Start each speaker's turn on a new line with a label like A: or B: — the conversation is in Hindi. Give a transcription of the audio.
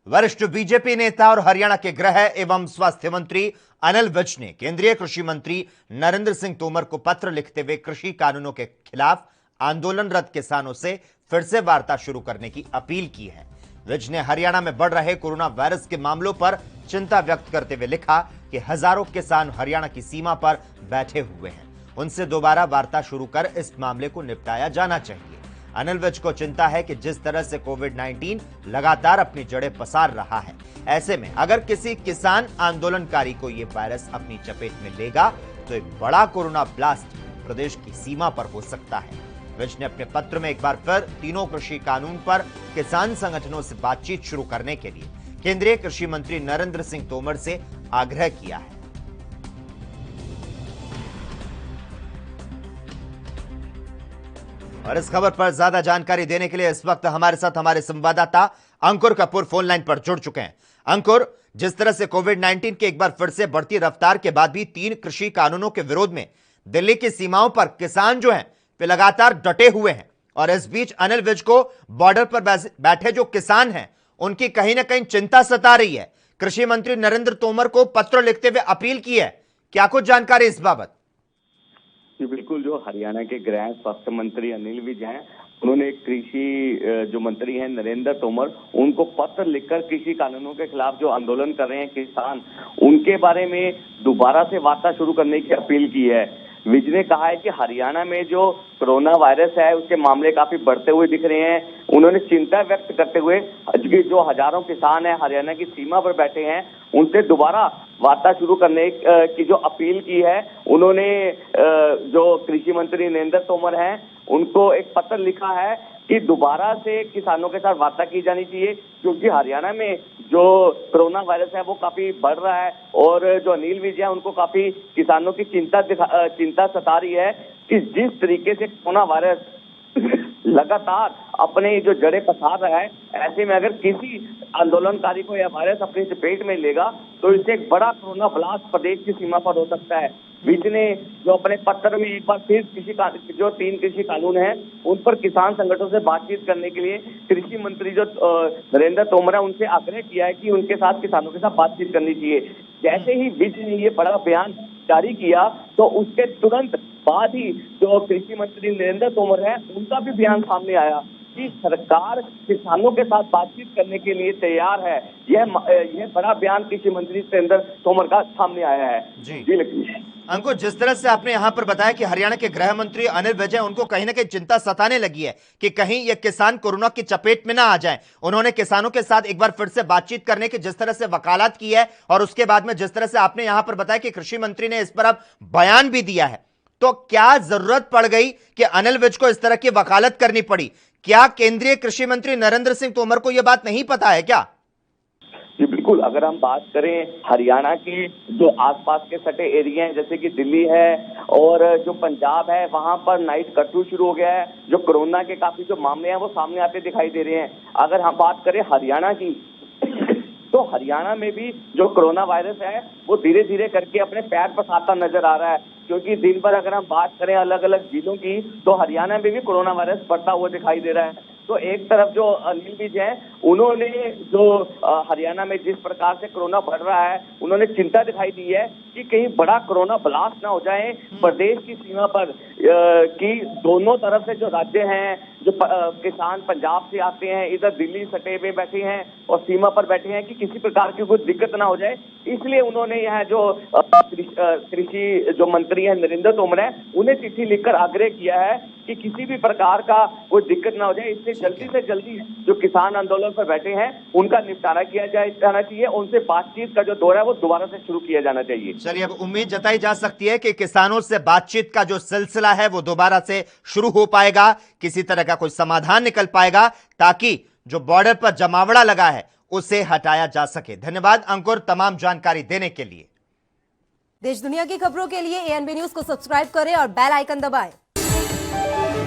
A: वरिष्ठ बीजेपी नेता और हरियाणा के गृह एवं स्वास्थ्य मंत्री अनिल विज ने केंद्रीय कृषि मंत्री नरेंद्र सिंह तोमर को पत्र लिखते हुए कृषि कानूनों के खिलाफ आंदोलनरत किसानों से फिर से वार्ता शुरू करने की अपील की है। विज ने हरियाणा में बढ़ रहे कोरोना वायरस के मामलों पर चिंता व्यक्त करते हुए लिखा कि हजारों किसान हरियाणा की सीमा पर बैठे हुए हैं, उनसे दोबारा वार्ता शुरू कर इस मामले को निपटाया जाना चाहिए। अनिल विज को चिंता है कि जिस तरह से कोविड-19 लगातार अपनी जड़ें पसार रहा है, ऐसे में अगर किसी किसान आंदोलनकारी को यह वायरस अपनी चपेट में लेगा तो एक बड़ा कोरोना ब्लास्ट प्रदेश की सीमा पर हो सकता है। विज ने अपने पत्र में एक बार फिर तीनों कृषि कानून पर किसान संगठनों से बातचीत शुरू करने के लिए केंद्रीय कृषि मंत्री नरेंद्र सिंह तोमर से आग्रह किया है। और इस खबर पर ज्यादा जानकारी देने के लिए इस वक्त हमारे साथ हमारे संवाददाता अंकुर कपूर फोन लाइन पर जुड़ चुके हैं। अंकुर, जिस तरह से कोविड-19 के एक बार फिर से बढ़ती रफ्तार के बाद भी 3 कृषि कानूनों के विरोध में दिल्ली की सीमाओं पर किसान जो हैं वे लगातार डटे हुए हैं, और इस बीच अनिल विज को बॉर्डर पर बैठे जो किसान हैं उनकी कहीं ना कहीं चिंता सता रही है। कृषि मंत्री नरेंद्र तोमर को पत्र लिखते हुए अपील की है, क्या कुछ जानकारी इस बाबत?
B: जी बिल्कुल, जो हरियाणा के गृह स्वास्थ्य मंत्री अनिल विज हैं, उन्होंने कृषि जो मंत्री हैं नरेंद्र तोमर, उनको पत्र लिखकर कृषि कानूनों के खिलाफ जो आंदोलन कर रहे हैं किसान, उनके बारे में दोबारा से वार्ता शुरू करने की अपील की है। विज ने कहा है कि हरियाणा में जो कोरोना वायरस है उसके मामले काफी बढ़ते हुए दिख रहे हैं। उन्होंने चिंता व्यक्त करते हुए जो हजारों किसान हैं हरियाणा की सीमा पर बैठे हैं, उनसे दोबारा वार्ता शुरू करने की जो अपील की है। उन्होंने जो कृषि मंत्री नरेंद्र तोमर हैं उनको एक पत्र लिखा है कि दोबारा से किसानों के साथ वार्ता की जानी चाहिए, क्योंकि हरियाणा में जो कोरोना वायरस है वो काफी बढ़ रहा है। और जो अनिल विज है उनको काफी किसानों की चिंता सता रही है कि जिस तरीके से कोरोना वायरस लगातार अपने जो जड़ें पसार रहा है, ऐसे में अगर किसी आंदोलनकारी को यह वायरस अपनी चपेट में लेगा तो इससे एक बड़ा कोरोना ब्लास्ट प्रदेश की सीमा पर हो सकता है। विज ने जो अपने पत्र में एक बार फिर जो 3 कृषि कानून हैं उन पर किसान संगठनों से बातचीत करने के लिए कृषि मंत्री जो नरेंद्र तोमर है उनसे आग्रह किया है कि उनके साथ किसानों के साथ बातचीत करनी चाहिए। जैसे ही विज ने ये बड़ा बयान जारी किया तो उसके तुरंत बाद ही जो कृषि मंत्री नरेंद्र तोमर है उनका भी बयान सामने आया कि सरकार किसानों के साथ बातचीत करने के लिए तैयार है। यह बड़ा बयान कृषि मंत्री नरेंद्र तोमर का सामने आया है। जी लक्ष्मी।
A: अंकुर, जिस तरह से आपने यहां पर बताया कि हरियाणा के गृह मंत्री अनिल विज हैं, उनको कहीं ना कहीं चिंता सताने लगी है कि कहीं ये किसान कोरोना की चपेट में ना आ जाएं। उन्होंने किसानों के साथ एक बार फिर से बातचीत करने की जिस तरह से वकालत की है, और उसके बाद में जिस तरह से आपने यहां पर बताया कि कृषि मंत्री ने इस पर अब बयान भी दिया है, तो क्या जरूरत पड़ गई कि अनिल विज को इस तरह की वकालत करनी पड़ी? क्या केंद्रीय कृषि मंत्री नरेंद्र सिंह तोमर को यह बात नहीं पता है क्या?
B: जी बिल्कुल, अगर हम बात करें हरियाणा के जो आसपास के सटे एरिया हैं जैसे कि दिल्ली है और जो पंजाब है, वहां पर नाइट कर्फ्यू शुरू हो गया है। जो कोरोना के काफी जो मामले हैं वो सामने आते दिखाई दे रहे हैं। अगर हम बात करें हरियाणा की तो हरियाणा में भी जो कोरोना वायरस है वो धीरे धीरे करके अपने पैर पसारता नजर आ रहा है, क्योंकि दिन भर अगर हम बात करें अलग अलग जिलों की तो हरियाणा में भी कोरोना वायरस बढ़ता हुआ दिखाई दे रहा है। तो एक तरफ जो अनिल विज हैं उन्होंने जो हरियाणा में जिस प्रकार से कोरोना बढ़ रहा है उन्होंने चिंता दिखाई दी है कि कहीं बड़ा कोरोना ब्लास्ट ना हो जाए प्रदेश की सीमा पर, कि दोनों तरफ से जो राज्य हैं, जो किसान पंजाब से आते हैं, इधर दिल्ली सटे में बैठे हैं और सीमा पर बैठे हैं, कि किसी प्रकार की कोई दिक्कत ना हो जाए। इसलिए उन्होंने यहाँ जो कृषि जो मंत्री हैं नरेंद्र तोमर है उन्हें चिट्ठी लिखकर आग्रह किया है कि किसी भी प्रकार का कोई दिक्कत ना हो जाए, इससे जल्दी से जल्दी जो किसान आंदोलन पर बैठे हैं उनका निपटारा किया जाना चाहिए। उनसे बातचीत का जो दौर है वो दोबारा से शुरू किया जाना चाहिए।
A: चलिए, अब उम्मीद जताई जा सकती है कि किसानों से बातचीत का जो सिलसिला है वो दोबारा से शुरू हो पाएगा, किसी तरह का कोई समाधान निकल पाएगा ताकि जो बॉर्डर पर जमावड़ा लगा है उसे हटाया जा सके। धन्यवाद अंकुर तमाम जानकारी देने के लिए।
C: देश दुनिया की खबरों के लिए एएनबी न्यूज को सब्सक्राइब करें और बेल आइकन दबाएं।